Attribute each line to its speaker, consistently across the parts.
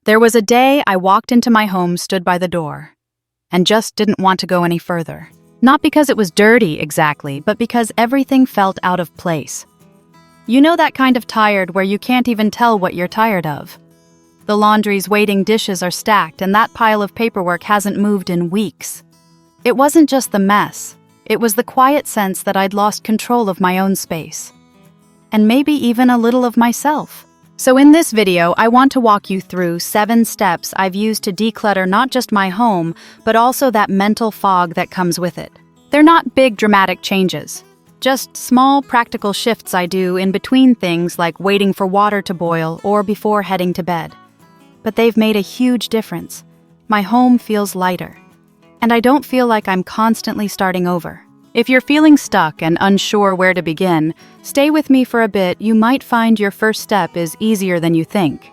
Speaker 1: There was a day I walked into my home, stood by the door, and just didn't want to go any further. Not because it was dirty exactly, but because everything felt out of place. You know that kind of tired where you can't even tell what you're tired of? The laundry's waiting dishes are stacked and that pile of paperwork hasn't moved in weeks. It wasn't just the mess, it was the quiet sense that I'd lost control of my own space. And maybe even a little of myself. So in this video, I want to walk you through 7 steps I've used to declutter not just my home, but also that mental fog that comes with it. They're not big dramatic changes, just small practical shifts I do in between things like waiting for water to boil or before heading to bed. But they've made a huge difference. My home feels lighter, and I don't feel like I'm constantly starting over. If you're feeling stuck and unsure where to begin, stay with me for a bit. You might find your first step is easier than you think.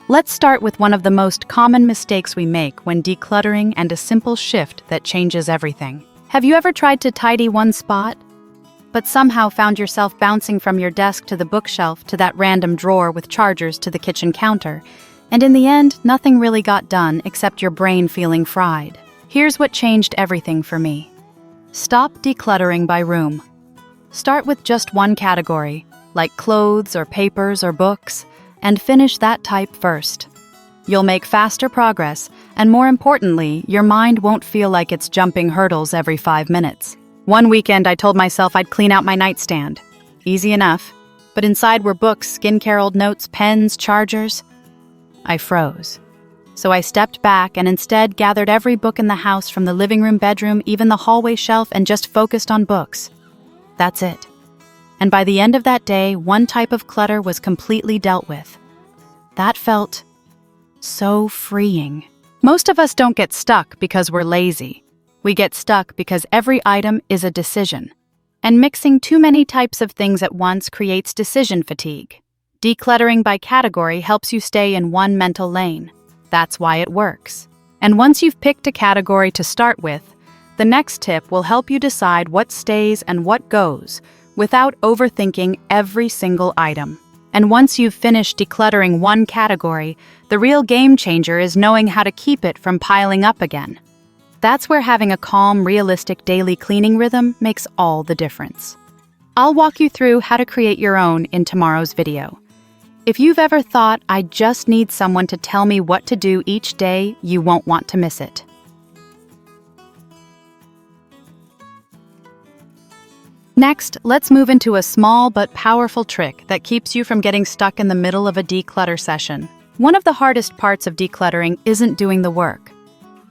Speaker 1: Let's start with one of the most common mistakes we make when decluttering, and a simple shift that changes everything. Have you ever tried to tidy one spot, but somehow found yourself bouncing from your desk to the bookshelf to that random drawer with chargers to the kitchen counter, and in the end, nothing really got done except your brain feeling fried? Here's what changed everything for me. Stop decluttering by room. Start with just one category, like clothes or papers or books, and finish that type first. You'll make faster progress, and more importantly, your mind won't feel like it's jumping hurdles every 5 minutes. One weekend, I told myself I'd clean out my nightstand. Easy enough. But inside were books, skincare, old notes, pens, chargers. I froze. So I stepped back and instead gathered every book in the house, from the living room, bedroom, even the hallway shelf, and just focused on books. That's it. And by the end of that day, one type of clutter was completely dealt with. That felt so freeing. Most of us don't get stuck because we're lazy. We get stuck because every item is a decision. And mixing too many types of things at once creates decision fatigue. Decluttering by category helps you stay in one mental lane. That's why it works. And once you've picked a category to start with, the next tip will help you decide what stays and what goes without overthinking every single item. And once you've finished decluttering one category, the real game changer is knowing how to keep it from piling up again. That's where having a calm, realistic daily cleaning rhythm makes all the difference. I'll walk you through how to create your own in tomorrow's video. If you've ever thought, I just need someone to tell me what to do each day, you won't want to miss it. Next, let's move into a small but powerful trick that keeps you from getting stuck in the middle of a declutter session. One of the hardest parts of decluttering isn't doing the work.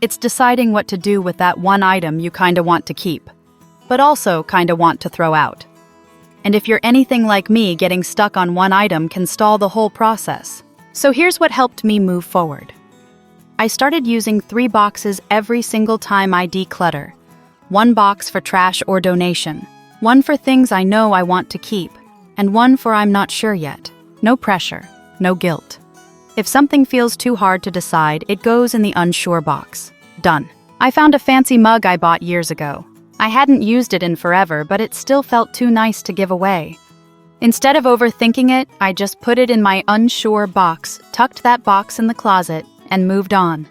Speaker 1: It's deciding what to do with that one item you kinda want to keep, but also kinda want to throw out. And if you're anything like me, getting stuck on one item can stall the whole process. So here's what helped me move forward. I started using 3 boxes every single time I declutter. 1 box for trash or donation, 1 for things I know I want to keep, and 1 for I'm not sure yet. No pressure, no guilt. If something feels too hard to decide, it goes in the unsure box. Done. I found a fancy mug I bought years ago. I hadn't used it in forever, but it still felt too nice to give away. Instead of overthinking it, I just put it in my unsure box, tucked that box in the closet, and moved on.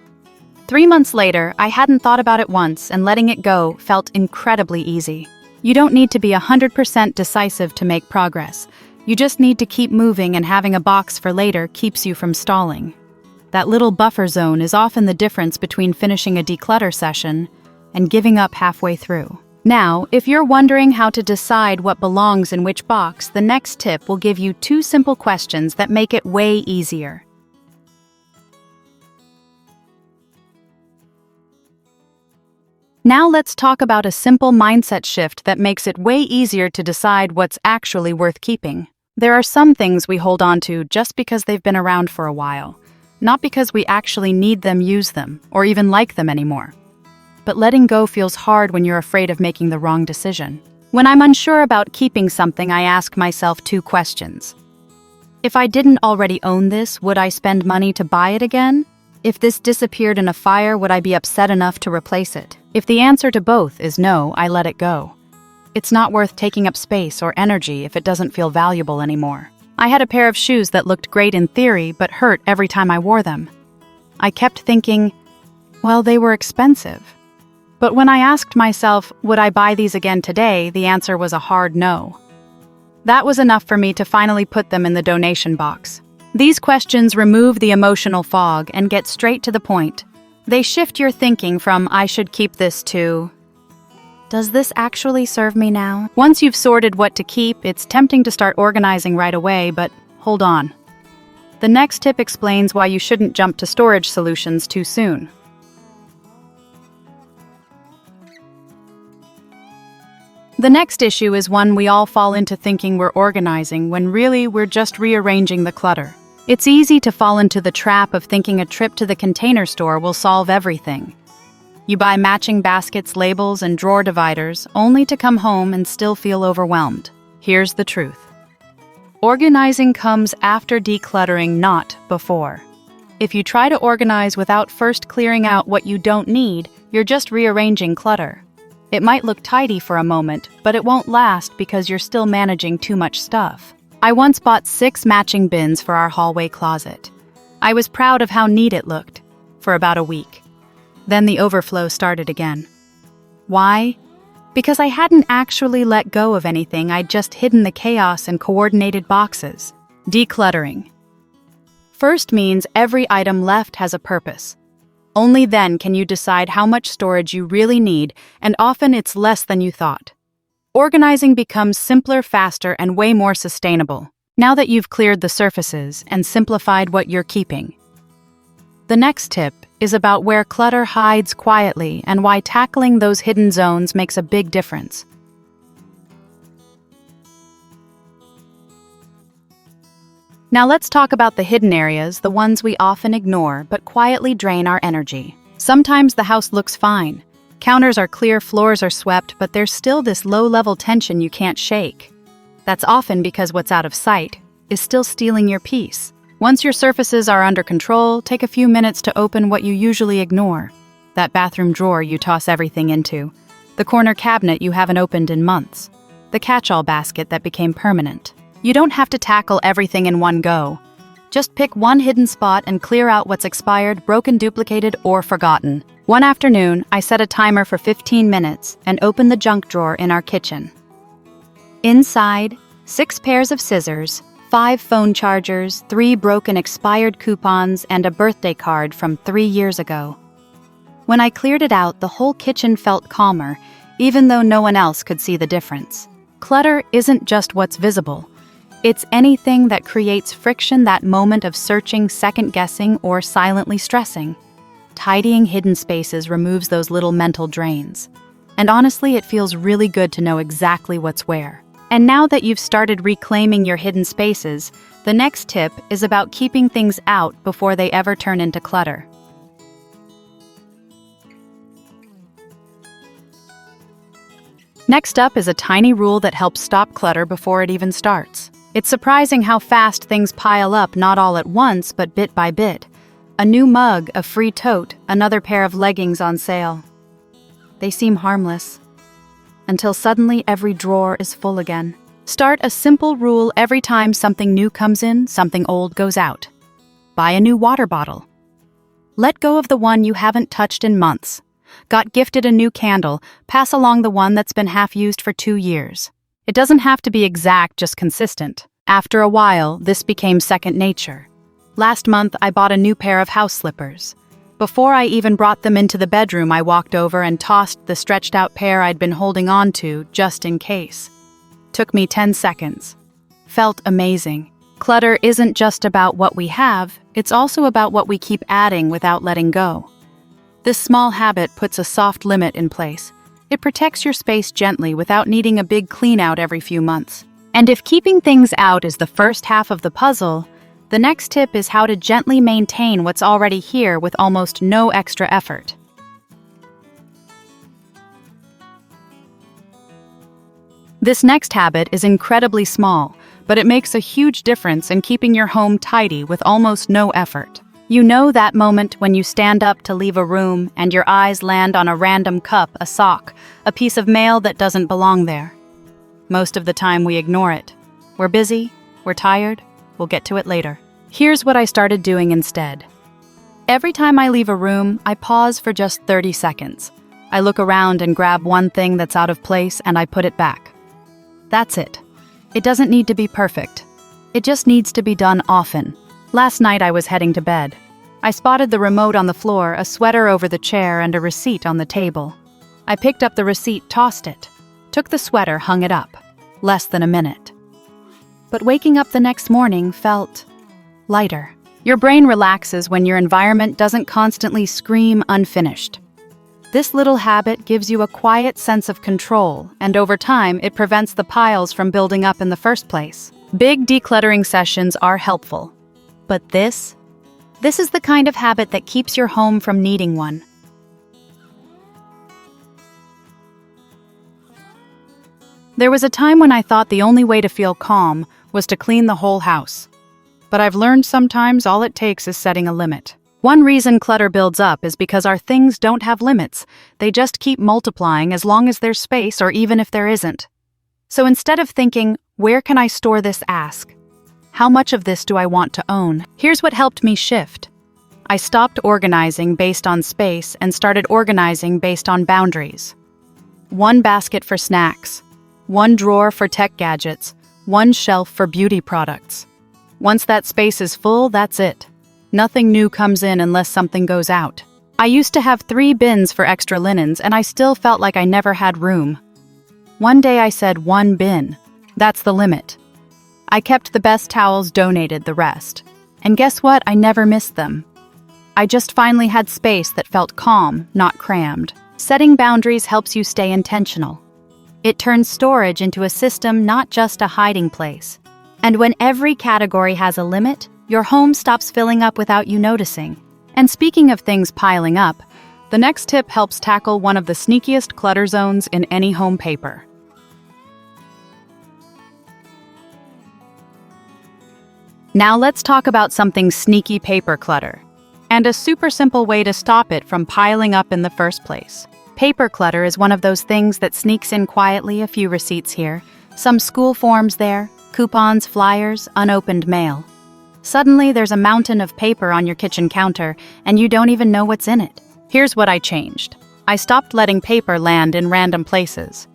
Speaker 1: 3 months later, I hadn't thought about it once, and letting it go felt incredibly easy. You don't need to be 100% decisive to make progress. You just need to keep moving, and having a box for later keeps you from stalling. That little buffer zone is often the difference between finishing a declutter session and giving up halfway through. Now, if you're wondering how to decide what belongs in which box, the next tip will give you 2 simple questions that make it way easier. Now let's talk about a simple mindset shift that makes it way easier to decide what's actually worth keeping. There are some things we hold on to just because they've been around for a while, not because we actually need them, use them, or even like them anymore. But letting go feels hard when you're afraid of making the wrong decision. When I'm unsure about keeping something, I ask myself 2 questions. If I didn't already own this, would I spend money to buy it again? If this disappeared in a fire, would I be upset enough to replace it? If the answer to both is no, I let it go. It's not worth taking up space or energy if it doesn't feel valuable anymore. I had a pair of shoes that looked great in theory but hurt every time I wore them. I kept thinking, well, they were expensive. But when I asked myself, would I buy these again today, the answer was a hard no. That was enough for me to finally put them in the donation box. These questions remove the emotional fog and get straight to the point. They shift your thinking from, I should keep this, to, does this actually serve me now? Once you've sorted what to keep, it's tempting to start organizing right away, but hold on. The next tip explains why you shouldn't jump to storage solutions too soon. The next issue is one we all fall into thinking we're organizing when really we're just rearranging the clutter. It's easy to fall into the trap of thinking a trip to the container store will solve everything. You buy matching baskets, labels, and drawer dividers, only to come home and still feel overwhelmed. Here's the truth. Organizing comes after decluttering, not before. If you try to organize without first clearing out what you don't need, you're just rearranging clutter. It might look tidy for a moment, but it won't last because you're still managing too much stuff. I once bought 6 matching bins for our hallway closet. I was proud of how neat it looked, for about a week. Then the overflow started again. Why? Because I hadn't actually let go of anything, I'd just hidden the chaos in coordinated boxes. Decluttering. First means every item left has a purpose. Only then can you decide how much storage you really need, and often it's less than you thought. Organizing becomes simpler, faster, and way more sustainable, now that you've cleared the surfaces and simplified what you're keeping. The next tip is about where clutter hides quietly and why tackling those hidden zones makes a big difference. Now let's talk about the hidden areas, the ones we often ignore but quietly drain our energy. Sometimes the house looks fine. Counters are clear, floors are swept, but there's still this low-level tension you can't shake. That's often because what's out of sight is still stealing your peace. Once your surfaces are under control, take a few minutes to open what you usually ignore. That bathroom drawer you toss everything into. The corner cabinet you haven't opened in months. The catch-all basket that became permanent. You don't have to tackle everything in one go. Just pick one hidden spot and clear out what's expired, broken, duplicated, or forgotten. One afternoon, I set a timer for 15 minutes and opened the junk drawer in our kitchen. Inside, 6 pairs of scissors, 5 phone chargers, 3 broken expired coupons, and a birthday card from 3 years ago. When I cleared it out, the whole kitchen felt calmer, even though no one else could see the difference. Clutter isn't just what's visible. It's anything that creates friction, that moment of searching, second-guessing, or silently stressing. Tidying hidden spaces removes those little mental drains. And honestly, it feels really good to know exactly what's where. And now that you've started reclaiming your hidden spaces, the next tip is about keeping things out before they ever turn into clutter. Next up is a tiny rule that helps stop clutter before it even starts. It's surprising how fast things pile up, not all at once, but bit by bit. A new mug, a free tote, another pair of leggings on sale. They seem harmless, until suddenly every drawer is full again. Start a simple rule every time something new comes in, something old goes out. Buy a new water bottle. Let go of the one you haven't touched in months. Got gifted a new candle, pass along the one that's been half used for 2 years. It doesn't have to be exact, just consistent. After a while, this became second nature. Last month, I bought a new pair of house slippers. Before I even brought them into the bedroom, I walked over and tossed the stretched-out pair I'd been holding on to, just in case. Took me 10 seconds. Felt amazing. Clutter isn't just about what we have, it's also about what we keep adding without letting go. This small habit puts a soft limit in place. It protects your space gently without needing a big clean-out every few months. And if keeping things out is the first half of the puzzle, the next tip is how to gently maintain what's already here with almost no extra effort. This next habit is incredibly small, but it makes a huge difference in keeping your home tidy with almost no effort. You know that moment when you stand up to leave a room and your eyes land on a random cup, a sock, a piece of mail that doesn't belong there. Most of the time we ignore it. We're busy, we're tired, we'll get to it later. Here's what I started doing instead. Every time I leave a room, I pause for just 30 seconds. I look around and grab one thing that's out of place and I put it back. That's it. It doesn't need to be perfect. It just needs to be done often. Last night I was heading to bed. I spotted the remote on the floor, a sweater over the chair, and a receipt on the table. I picked up the receipt, tossed it, took the sweater, hung it up. Less than a minute. But waking up the next morning felt lighter. Your brain relaxes when your environment doesn't constantly scream unfinished. This little habit gives you a quiet sense of control, and over time, it prevents the piles from building up in the first place. Big decluttering sessions are helpful. But this is the kind of habit that keeps your home from needing one. There was a time when I thought the only way to feel calm was to clean the whole house. But I've learned sometimes all it takes is setting a limit. One reason clutter builds up is because our things don't have limits. They just keep multiplying as long as there's space or even if there isn't. So instead of thinking, where can I store this, ask, how much of this do I want to own? Here's what helped me shift. I stopped organizing based on space and started organizing based on boundaries. One basket for snacks, one drawer for tech gadgets, one shelf for beauty products. Once that space is full, that's it. Nothing new comes in unless something goes out. I used to have 3 bins for extra linens and I still felt like I never had room. One day I said 1 bin. That's the limit. I kept the best towels, donated the rest. And guess what? I never missed them. I just finally had space that felt calm, not crammed. Setting boundaries helps you stay intentional. It turns storage into a system, not just a hiding place. And when every category has a limit, your home stops filling up without you noticing. And speaking of things piling up, the next tip helps tackle one of the sneakiest clutter zones in any home: paper. Now let's talk about something sneaky: paper clutter, and a super simple way to stop it from piling up in the first place. Paper clutter is one of those things that sneaks in quietly. A few receipts here, some school forms there, coupons, flyers, unopened mail. Suddenly there's a mountain of paper on your kitchen counter and you don't even know what's in it. Here's what I changed. I stopped letting paper land in random places.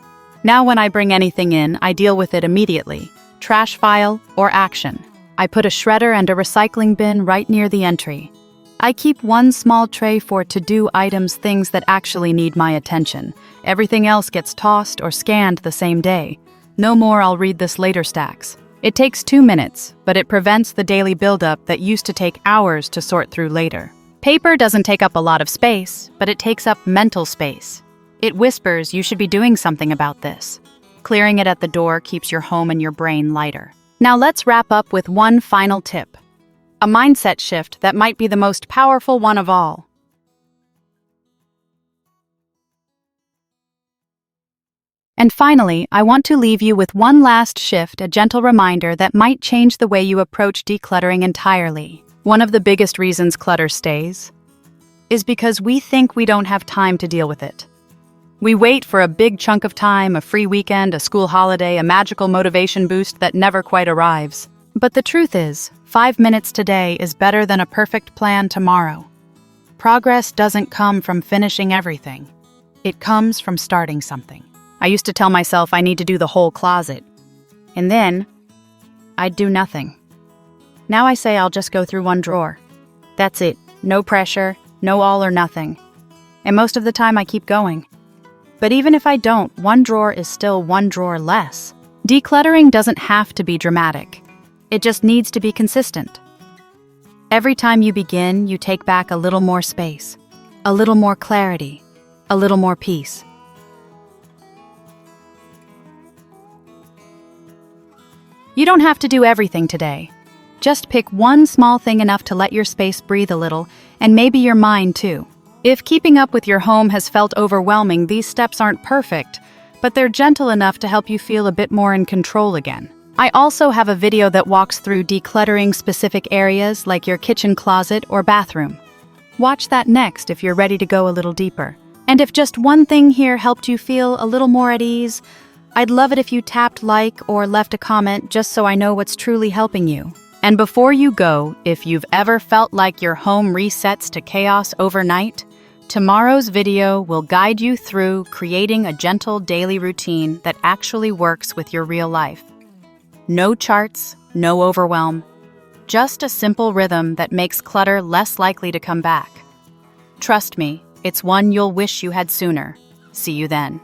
Speaker 1: Now when I bring anything in, I deal with it immediately. Trash file or action. I put a shredder and a recycling bin right near the entry. I keep one small tray for to-do items, things that actually need my attention. Everything else gets tossed or scanned the same day. No more "I'll read this later" stacks. It takes 2 minutes, but it prevents the daily buildup that used to take hours to sort through later. Paper doesn't take up a lot of space, but it takes up mental space. It whispers you should be doing something about this. Clearing it at the door keeps your home and your brain lighter. Now let's wrap up with one final tip. A mindset shift that might be the most powerful one of all. And finally, I want to leave you with one last shift, a gentle reminder that might change the way you approach decluttering entirely. One of the biggest reasons clutter stays is because we think we don't have time to deal with it. We wait for a big chunk of time, a free weekend, a school holiday, a magical motivation boost that never quite arrives. But the truth is, 5 minutes today is better than a perfect plan tomorrow. Progress doesn't come from finishing everything. It comes from starting something. I used to tell myself I need to do the whole closet. And then, I'd do nothing. Now I say I'll just go through one drawer. That's it. No pressure, no all or nothing. And most of the time I keep going. But even if I don't, one drawer is still one drawer less. Decluttering doesn't have to be dramatic. It just needs to be consistent. Every time you begin, you take back a little more space, a little more clarity, a little more peace. You don't have to do everything today. Just pick one small thing enough to let your space breathe a little, and maybe your mind too. If keeping up with your home has felt overwhelming, these steps aren't perfect, but they're gentle enough to help you feel a bit more in control again. I also have a video that walks through decluttering specific areas like your kitchen closet or bathroom. Watch that next if you're ready to go a little deeper. And if just one thing here helped you feel a little more at ease, I'd love it if you tapped like or left a comment just so I know what's truly helping you. And before you go, if you've ever felt like your home resets to chaos overnight, tomorrow's video will guide you through creating a gentle daily routine that actually works with your real life. No charts, no overwhelm, just a simple rhythm that makes clutter less likely to come back. Trust me, it's one you'll wish you had sooner. See you then.